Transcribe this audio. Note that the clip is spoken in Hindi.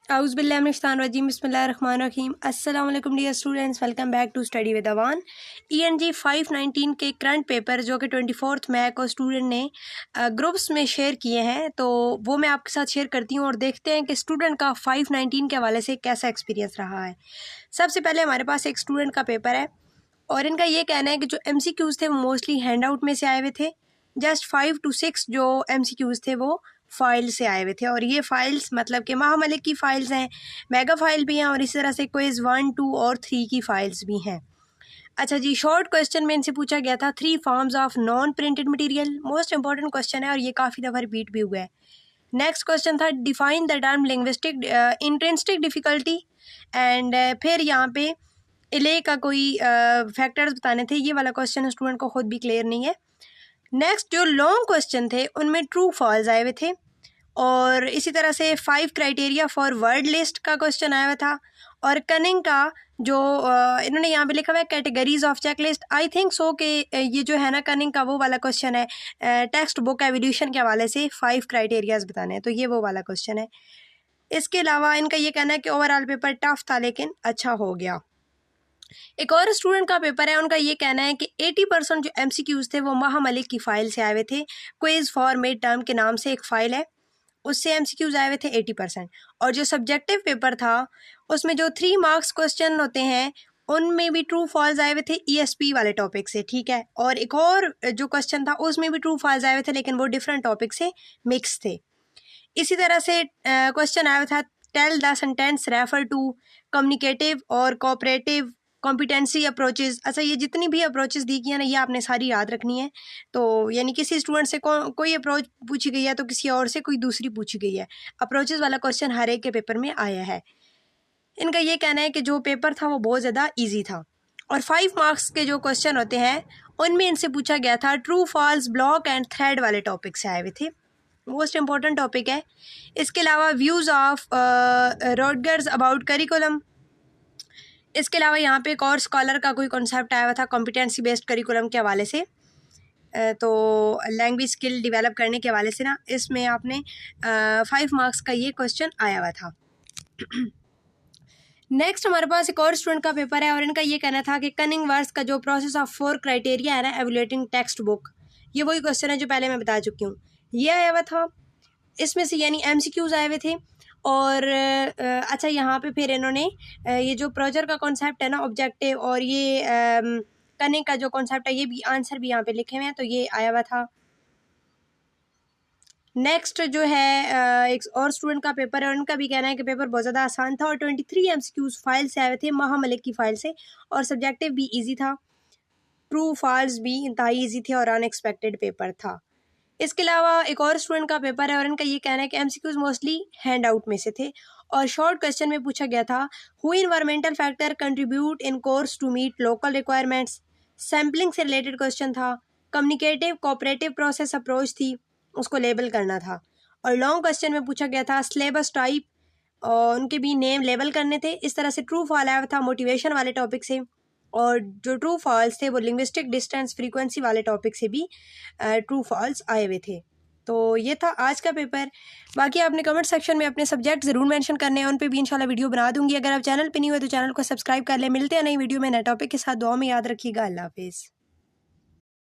औज़ुबिल्लाहिमिनश्शैतानिर्रजीम बिस्मिल्लाहिर्रहमानिर्रहीम। अस्सलाम वालेकुम dear students, welcome back to study with Awan. ENG 519 के करंट पेपर जो कि 24 मई को स्टूडेंट ने ग्रुप्स में शेयर किए हैं, तो वो मैं आपके साथ शेयर करती हूँ और देखते हैं कि स्टूडेंट का 519 के हवाले से कैसा एक्सपीरियंस रहा है। सबसे पहले हमारे पास एक स्टूडेंट का पेपर है और इनका ये कहना है कि जो MCQs थे वो मोस्टली हैंड आउट में से आए हुए थे। जस्ट 5 to 6 जो MCQs थे वो फाइल से आए हुए थे और ये फाइल्स मतलब कि महामलिक की फ़ाइल्स हैं, मेगा फाइल भी हैं और इसी तरह से क्विज़ 1, 2 और 3 की फ़ाइल्स भी हैं। अच्छा जी, शॉर्ट क्वेश्चन में इनसे पूछा गया था 3 forms of non printed material. Most important question है और ये काफ़ी दफ़ा रिपीट भी हुआ है। नेक्स्ट क्वेश्चन था define the term linguistic intrinsic difficulty and फिर यहाँ पे इले का कोई फैक्टर्स बताने थे। ये वाला क्वेश्चन स्टूडेंट को खुद भी क्लियर नहीं है। नेक्स्ट जो लॉन्ग क्वेश्चन थे उनमें ट्रू फॉल्स आए हुए थे और इसी तरह से 5 क्राइटेरिया फॉर वर्ड लिस्ट का क्वेश्चन आया हुआ था और कनिंग का जो इन्होंने यहाँ पे लिखा हुआ है categories of checklist. I think so कि ये जो है ना कनिंग का वो वाला क्वेश्चन है, टेक्स्ट बुक एवोल्यूशन के हवाले से 5 क्राइटेरियाज बताने हैं, तो ये वो वाला क्वेश्चन है। इसके अलावा इनका ये कहना है कि ओवरऑल पेपर टफ था लेकिन अच्छा हो गया। एक और स्टूडेंट का पेपर है, उनका ये कहना है कि 80% जो MCQs थे वो महामलिक की फ़ाइल से आए हुए थे। क्विज फॉर मिड टर्म के नाम से एक फ़ाइल है, उससे MCQs आए हुए थे 80%। और जो सब्जेक्टिव पेपर था उसमें जो 3 मार्क्स क्वेश्चन होते हैं उनमें भी ट्रू फॉल्स आए हुए थे ESP वाले टॉपिक से, ठीक है। और एक और जो क्वेश्चन था उसमें भी ट्रू फॉल्स आए हुए थे लेकिन वो डिफरेंट टॉपिक से मिक्स थे। इसी तरह से क्वेश्चन आया हुआ था tell the sentence refer to communicative और कोऑपरेटिव कॉम्पिटेंसी अप्रोचेज़। अच्छा, ये जितनी भी अप्रोचेज़ दी गई हैं ना ये आपने सारी याद रखनी है। तो यानी किसी स्टूडेंट से कोई अप्रोच पूछी गई है तो किसी और से कोई दूसरी पूछी गई है। अप्रोचेज़ वाला क्वेश्चन हर एक के पेपर में आया है। इनका ये कहना है कि जो पेपर था वो बहुत ज़्यादा ईजी था और 5 मार्क्स के जो क्वेश्चन होते हैं उनमें इनसे पूछा गया था true false block and thread वाले टॉपिक से आए हुए थे। मोस्ट इम्पॉर्टेंट टॉपिक है। इसके अलावा व्यूज़ ऑफ रोडगर्स अबाउट करिकुलम। इसके अलावा यहाँ पे एक और स्कॉलर का कोई कॉन्सेप्ट आया हुआ था कॉम्पिटेंसी बेस्ड करिकुलम के हवाले से, तो लैंग्वेज स्किल डेवलप करने के हवाले से ना इसमें आपने 5 मार्क्स का ये क्वेश्चन आया हुआ था। नेक्स्ट हमारे पास एक और स्टूडेंट का पेपर है और इनका ये कहना था कि कनिंग वर्ड्स का जो प्रोसेस ऑफ 4 क्राइटेरिया है ना एवल्यूएटिंग टेक्स्ट बुक, ये वही क्वेश्चन है जो पहले मैं बता चुकी हूँ। ये आया हुआ था इसमें से, यानी MCQs आए हुए थे। और अच्छा, यहाँ पे फिर इन्होंने ये जो प्रोजेक्ट का कॉन्सेप्ट है ना ऑब्जेक्टिव और ये कनिंग का जो कॉन्सेप्ट है ये भी आंसर भी यहाँ पे लिखे हुए हैं, तो ये आया हुआ था। नेक्स्ट जो है एक और स्टूडेंट का पेपर है और उनका भी कहना है कि पेपर बहुत ज़्यादा आसान था और 23 MCQs फाइल से आए हुए थे महामलिक की फ़ाइल से और सब्जेक्टिव भी ईजी था, ट्रू फॉल्स भी इंतहाई ईजी थे और अनएक्सपेक्टेड पेपर था। इसके अलावा एक और स्टूडेंट का पेपर है और इनका ये कहना है कि MCQs मोस्टली हैंड आउट में से थे और शॉर्ट क्वेश्चन में पूछा गया था who environmental factor contribute in course to meet local requirements. Sampling से रिलेटेड क्वेश्चन था। कम्युनिकेटिव कोऑपरेटिव प्रोसेस अप्रोच थी, उसको लेबल करना था। और लॉन्ग क्वेश्चन में पूछा गया था सिलेबस टाइप और उनके भी नेम लेबल करने थे। इस तरह से ट्रू फॉल आया था मोटिवेशन वाले टॉपिक से और जो ट्रू फॉल्स थे वो लिंग्विस्टिक डिस्टेंस फ्रीक्वेंसी वाले टॉपिक से भी ट्रू फॉल्स आए हुए थे। तो ये था आज का पेपर। बाकी आपने कमेंट सेक्शन में अपने सब्जेक्ट ज़रूर मेंशन करने हैं, उन पे भी इंशाल्लाह वीडियो बना दूंगी। अगर आप चैनल पे नहीं हुए तो चैनल को सब्सक्राइब कर ले। मिलते हैं नई वीडियो में नए टॉपिक के साथ। दुआ में याद रखिएगा। अल्लाह हाफिज़।